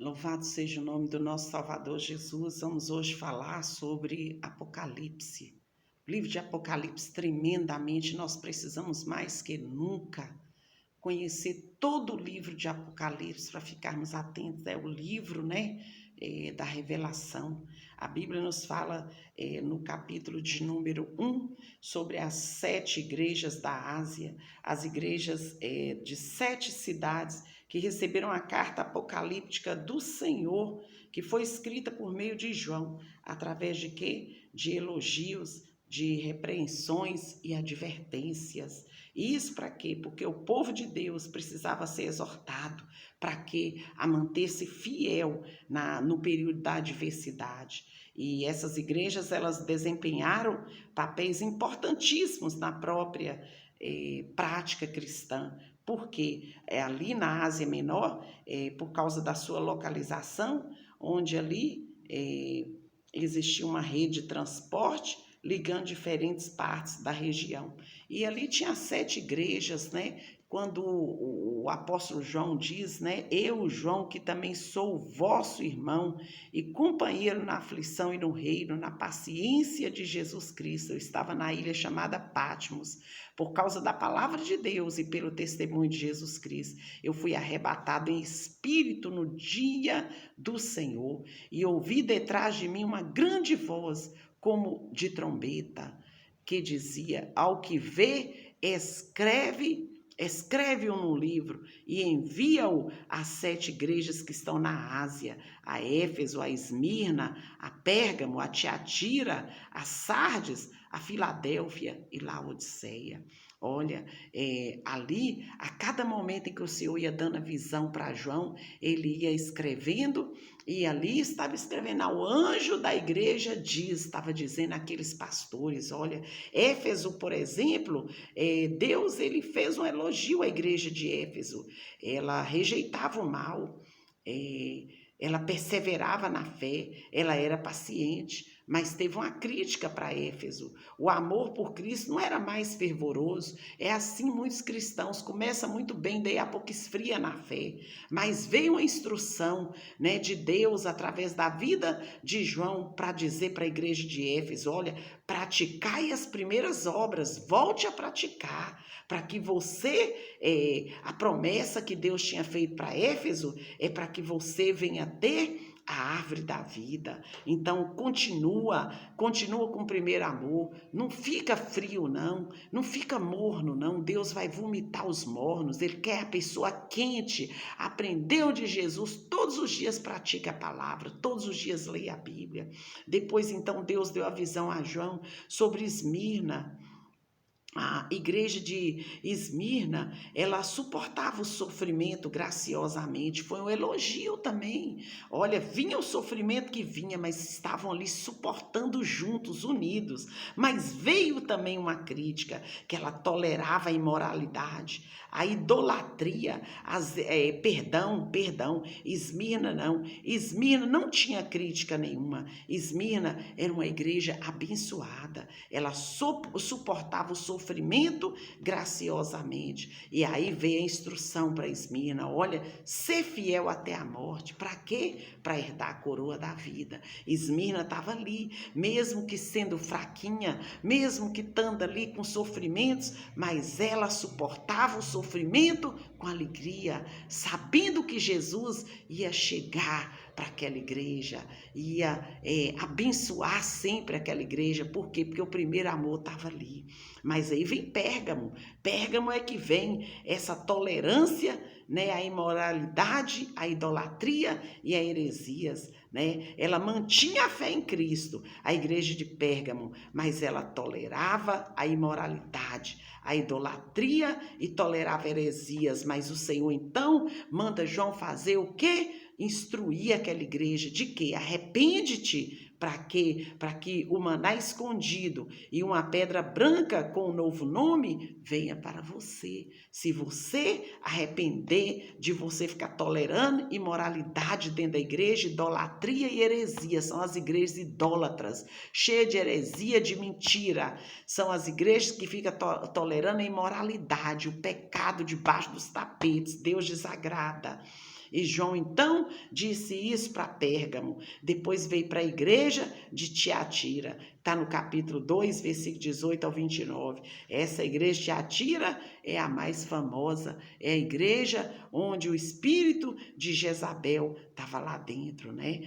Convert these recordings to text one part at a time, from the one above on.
Louvado seja o nome do nosso Salvador Jesus. Vamos hoje falar sobre Apocalipse. O livro de Apocalipse, tremendamente, nós precisamos mais que nunca conhecer todo o livro de Apocalipse para ficarmos atentos. É o livro, da revelação. A Bíblia nos fala no capítulo de número 1 sobre as 7 igrejas da Ásia, as igrejas de 7 cidades que receberam a carta apocalíptica do Senhor, que foi escrita por meio de João, através de quê? De elogios, de repreensões e advertências. E isso para quê? Porque o povo de Deus precisava ser exortado para quê? A manter-se fiel no período da adversidade. E essas igrejas, elas desempenharam papéis importantíssimos na própria prática cristã. Porque ali na Ásia Menor, por causa da sua localização, onde ali existia uma rede de transporte ligando diferentes partes da região. E ali tinha 7 igrejas, Quando o apóstolo João diz, Eu, João, que também sou vosso irmão e companheiro na aflição e no reino, na paciência de Jesus Cristo. Eu estava na ilha chamada Patmos, por causa da palavra de Deus e pelo testemunho de Jesus Cristo. Eu fui arrebatado em espírito no dia do Senhor e ouvi detrás de mim uma grande voz, como de trombeta, que dizia: ao que vê, escreve-o num livro e envia-o às 7 igrejas que estão na Ásia, a Éfeso, a Esmirna, a Pérgamo, a Tiatira, a Sardes, a Filadélfia e Laodiceia. Olha, ali, a cada momento em que o Senhor ia dando a visão para João, ele ia escrevendo, e ali estava escrevendo: ao anjo da igreja estava dizendo àqueles pastores. Olha, Éfeso, por exemplo, Deus ele fez um elogio à igreja de Éfeso. Ela rejeitava o mal, ela perseverava na fé, ela era paciente, mas teve uma crítica para Éfeso. O amor por Cristo não era mais fervoroso. É assim, muitos cristãos começam muito bem, daí a pouco esfria na fé. Mas veio uma instrução, de Deus através da vida de João para dizer para a igreja de Éfeso: olha, praticai as primeiras obras, volte a praticar, para que você, a promessa que Deus tinha feito para Éfeso é para que você venha ter a árvore da vida. Então continua com o primeiro amor, não fica frio não fica morno não. Deus vai vomitar os mornos, ele quer a pessoa quente, aprendeu de Jesus, todos os dias pratica a palavra, todos os dias leia a Bíblia. Depois então Deus deu a visão a João sobre Esmirna. A igreja de Esmirna, ela suportava o sofrimento graciosamente, foi um elogio também. Olha, vinha o sofrimento que vinha, mas estavam ali suportando juntos, unidos. Mas veio também uma crítica, que ela tolerava a imoralidade, a idolatria, Esmirna não tinha crítica nenhuma. Esmirna era uma igreja abençoada, ela suportava o sofrimento graciosamente. E aí veio a instrução para Esmirna: olha, ser fiel até a morte. Para quê? Para herdar a coroa da vida. Esmirna estava ali, mesmo que sendo fraquinha, mesmo que estando ali com sofrimentos, mas ela suportava o sofrimento com alegria, sabendo que Jesus ia chegar para aquela igreja, ia abençoar sempre aquela igreja. Por quê? Porque o primeiro amor estava ali. Mas aí vem Pérgamo. Pérgamo é que vem essa tolerância, a imoralidade, a idolatria e a heresias. Ela mantinha a fé em Cristo, a igreja de Pérgamo, mas ela tolerava a imoralidade, a idolatria e tolerava heresias. Mas o Senhor então manda João fazer o quê? Instruir aquela igreja de que arrepende-te, para quê? Para que o maná escondido e uma pedra branca com um novo nome venha para você. Se você arrepender de você ficar tolerando imoralidade dentro da igreja, idolatria e heresia, são as igrejas idólatras, cheias de heresia, de mentira. São as igrejas que ficam tolerando a imoralidade, o pecado debaixo dos tapetes. Deus desagrada. E João então disse isso para Pérgamo. Depois veio para a igreja de Tiatira. Está no capítulo 2, versículo 18 ao 29. Essa igreja de Tiatira é a mais famosa. É a igreja onde o espírito de Jezabel estava lá dentro, né?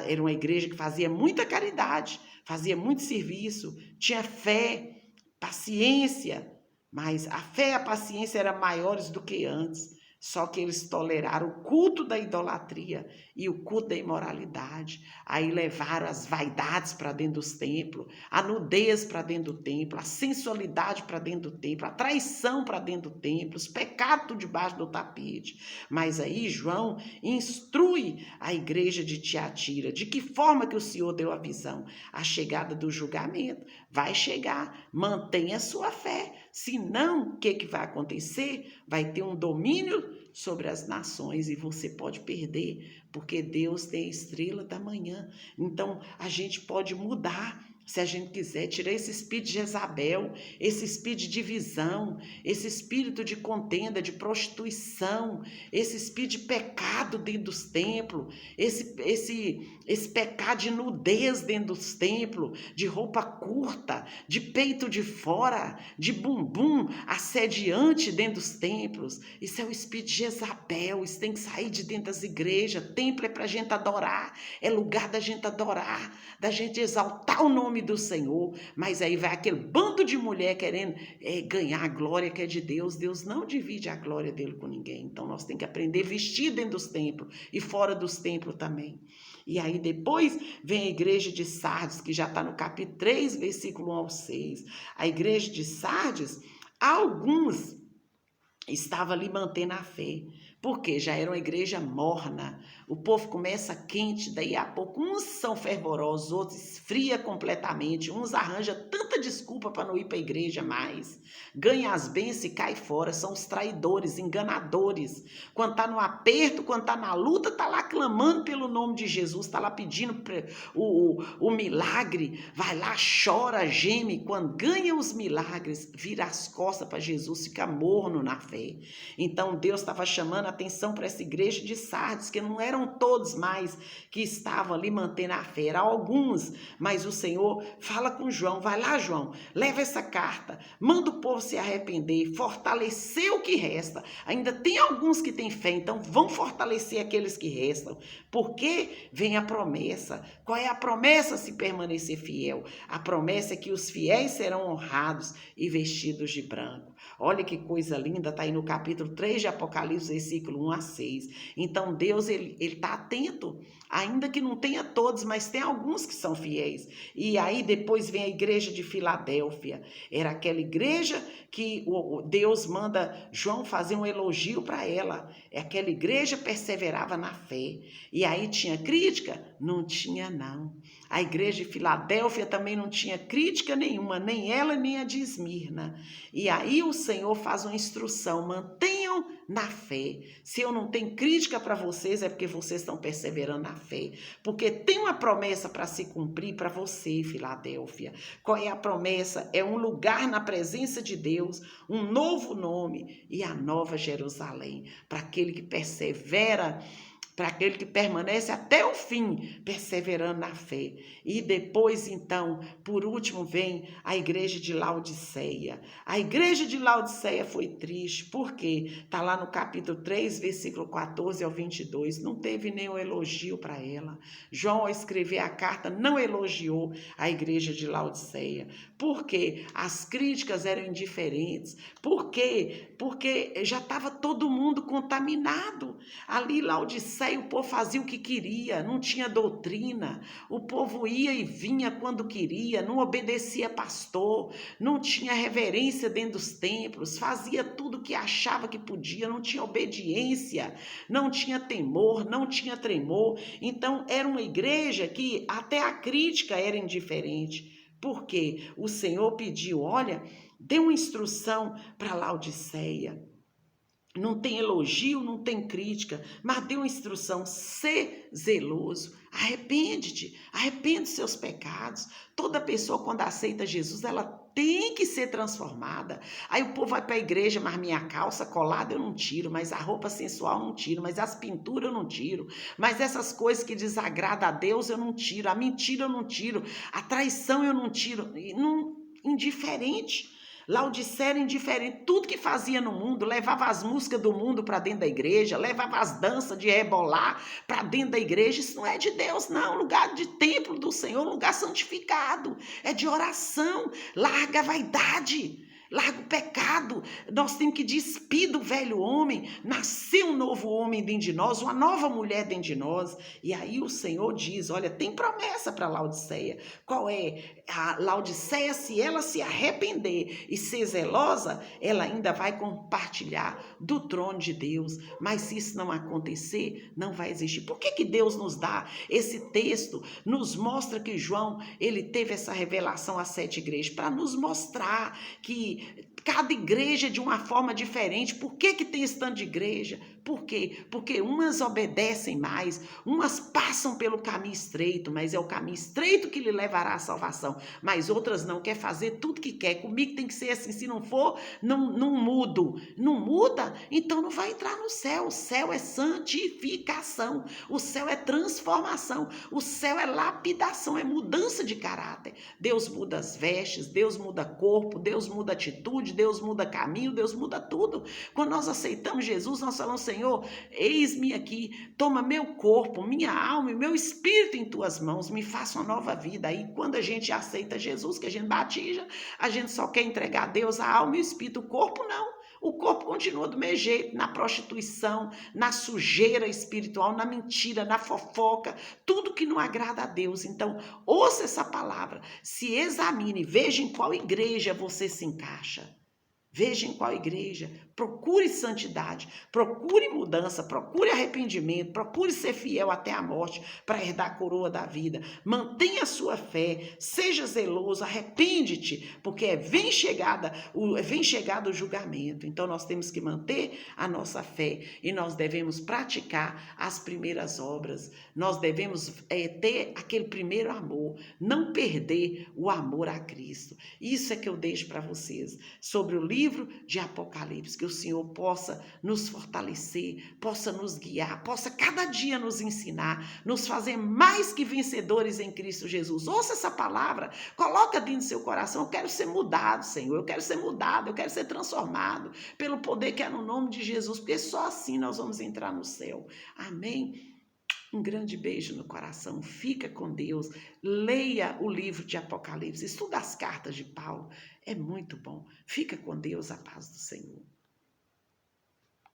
Era uma igreja que fazia muita caridade, fazia muito serviço, tinha fé, paciência, mas a fé e a paciência eram maiores do que antes. Só que eles toleraram o culto da idolatria e o culto da imoralidade. Aí levaram as vaidades para dentro dos templos, a nudez para dentro do templo, a sensualidade para dentro do templo, a traição para dentro do templo, os pecados debaixo do tapete. Mas aí João instrui a igreja de Tiatira. De que forma que o Senhor deu a visão? A chegada do julgamento. Vai chegar, mantenha a sua fé. Senão, o que vai acontecer? Vai ter um domínio sobre as nações e você pode perder, porque Deus tem a estrela da manhã. Então, a gente pode mudar, se a gente quiser, tirar esse espírito de Jezabel, esse espírito de divisão, esse espírito de contenda, de prostituição, esse espírito de pecado dentro dos templos, esse pecado de nudez dentro dos templos, de roupa curta, de peito de fora, de bumbum assediante dentro dos templos. Isso é o espírito de Jezabel, isso tem que sair de dentro das igrejas. Templo é para a gente adorar, é lugar da gente adorar, da gente exaltar o nome do Senhor. Mas aí vai aquele bando de mulher querendo ganhar a glória que é de Deus. Deus não divide a glória dele com ninguém. Então nós temos que aprender a vestir dentro dos templos e fora dos templos também. E aí depois vem a igreja de Sardes, que já está no capítulo 3, versículo 1 ao 6. A igreja de Sardes, alguns estavam ali mantendo a fé, porque já era uma igreja morna. O povo começa quente, daí a pouco uns são fervorosos, outros esfria completamente, uns arranjam tanta desculpa para não ir para a igreja mais, ganha as bênçãos e cai fora, são os traidores, enganadores. Quando está no aperto, quando está na luta, está lá clamando pelo nome de Jesus, está lá pedindo o milagre, vai lá, chora, geme. Quando ganha os milagres, vira as costas para Jesus, fica morno na fé. Então Deus estava chamando a atenção para essa igreja de Sardes, que não eram todos mais que estavam ali mantendo a fé, eram alguns, mas o Senhor fala com João, vai lá João, leva essa carta, manda o povo se arrepender, fortalecer o que resta. Ainda tem alguns que têm fé, então vão fortalecer aqueles que restam, porque vem a promessa. Qual é a promessa se permanecer fiel? A promessa é que os fiéis serão honrados e vestidos de branco. Olha que coisa linda, está aí no capítulo 3 de Apocalipse, versículo 1 a 6. Então Deus ele está atento, ainda que não tenha todos, mas tem alguns que são fiéis. E aí depois vem a igreja de Filadélfia. Era aquela igreja que Deus manda João fazer um elogio para ela. Aquela igreja perseverava na fé. E aí tinha crítica? Não tinha não. A igreja de Filadélfia também não tinha crítica nenhuma, nem ela, nem a de Esmirna. E aí o Senhor faz uma instrução, mantenham na fé. Se eu não tenho crítica para vocês, é porque vocês estão perseverando na fé. Porque tem uma promessa para se cumprir para você, Filadélfia. Qual é a promessa? É um lugar na presença de Deus, um novo nome e a nova Jerusalém. Para aquele que persevera, para aquele que permanece até o fim, perseverando na fé. E depois, então, por último, vem a igreja de Laodiceia. A igreja de Laodiceia foi triste, porque está lá no capítulo 3, versículo 14 ao 22, não teve nenhum elogio para ela. João, ao escrever a carta, não elogiou a igreja de Laodiceia. Por quê? As críticas eram indiferentes. Por quê? Porque já estava todo mundo contaminado. Ali, Laodiceia, o povo fazia o que queria, não tinha doutrina, o povo ia e vinha quando queria, não obedecia pastor, não tinha reverência dentro dos templos, fazia tudo o que achava que podia, não tinha obediência, não tinha temor, não tinha tremor. Então era uma igreja que até a crítica era indiferente, porque o Senhor pediu, olha, dê uma instrução para Laodiceia. não tem elogio, não tem crítica, mas deu uma instrução: ser zeloso, arrepende-te, arrepende dos seus pecados. Toda pessoa, quando aceita Jesus, ela tem que ser transformada. Aí o povo vai para a igreja, mas minha calça colada eu não tiro, mas a roupa sensual eu não tiro, mas as pinturas eu não tiro, mas essas coisas que desagradam a Deus eu não tiro, a mentira eu não tiro, a traição eu não tiro, indiferente. Laodiceia era indiferente, tudo que fazia no mundo, levava as músicas do mundo para dentro da igreja, levava as danças de rebolar para dentro da igreja. Isso não é de Deus, não. Lugar de templo do Senhor, lugar santificado, é de oração. Larga a vaidade, larga o pecado. Nós temos que despir do velho homem, nascer um novo homem dentro de nós, uma nova mulher dentro de nós. E aí o Senhor diz: olha, tem promessa para Laodiceia. Qual é? A Laodiceia, se ela se arrepender e ser zelosa, ela ainda vai compartilhar do trono de Deus. Mas se isso não acontecer, não vai existir. Por que Deus nos dá esse texto? Nos mostra que João, ele teve essa revelação às 7 igrejas, para nos mostrar que cada igreja é de uma forma diferente. Por que tem esse tanto de igreja? Por quê? Porque umas obedecem mais, umas passam pelo caminho estreito, mas é o caminho estreito que lhe levará à salvação. Mas outras não, quer fazer tudo que quer. Comigo tem que ser assim, se não for, não mudo. Não muda, então não vai entrar no céu. O céu é santificação, o céu é transformação, o céu é lapidação, é mudança de caráter. Deus muda as vestes, Deus muda corpo, Deus muda atitude, Deus muda caminho, Deus muda tudo. Quando nós aceitamos Jesus, nós falamos: Senhor, eis-me aqui, toma meu corpo, minha alma e meu espírito em tuas mãos, me faça uma nova vida. Aí quando a gente aceita Jesus, que a gente batiza, a gente só quer entregar a Deus a alma e o espírito, o corpo não. O corpo continua do mesmo jeito, na prostituição, na sujeira espiritual, na mentira, na fofoca, tudo que não agrada a Deus. Então, ouça essa palavra, se examine, veja em qual igreja você se encaixa. Veja em qual igreja, procure santidade, procure mudança, procure arrependimento, procure ser fiel até a morte para herdar a coroa da vida. Mantenha a sua fé, seja zeloso, arrepende-te, porque vem chegado o julgamento. Então nós temos que manter a nossa fé e nós devemos praticar as primeiras obras. Nós devemos ter aquele primeiro amor, não perder o amor a Cristo. Isso é que eu deixo para vocês sobre o livro de Apocalipse, que o Senhor possa nos fortalecer, possa nos guiar, possa cada dia nos ensinar, nos fazer mais que vencedores em Cristo Jesus. Ouça essa palavra, coloca dentro do seu coração: eu quero ser mudado, Senhor, eu quero ser mudado, eu quero ser transformado pelo poder que é no nome de Jesus, porque só assim nós vamos entrar no céu. Amém? Um grande beijo no coração, fica com Deus, leia o livro de Apocalipse, estuda as cartas de Paulo, é muito bom. Fica com Deus, a paz do Senhor.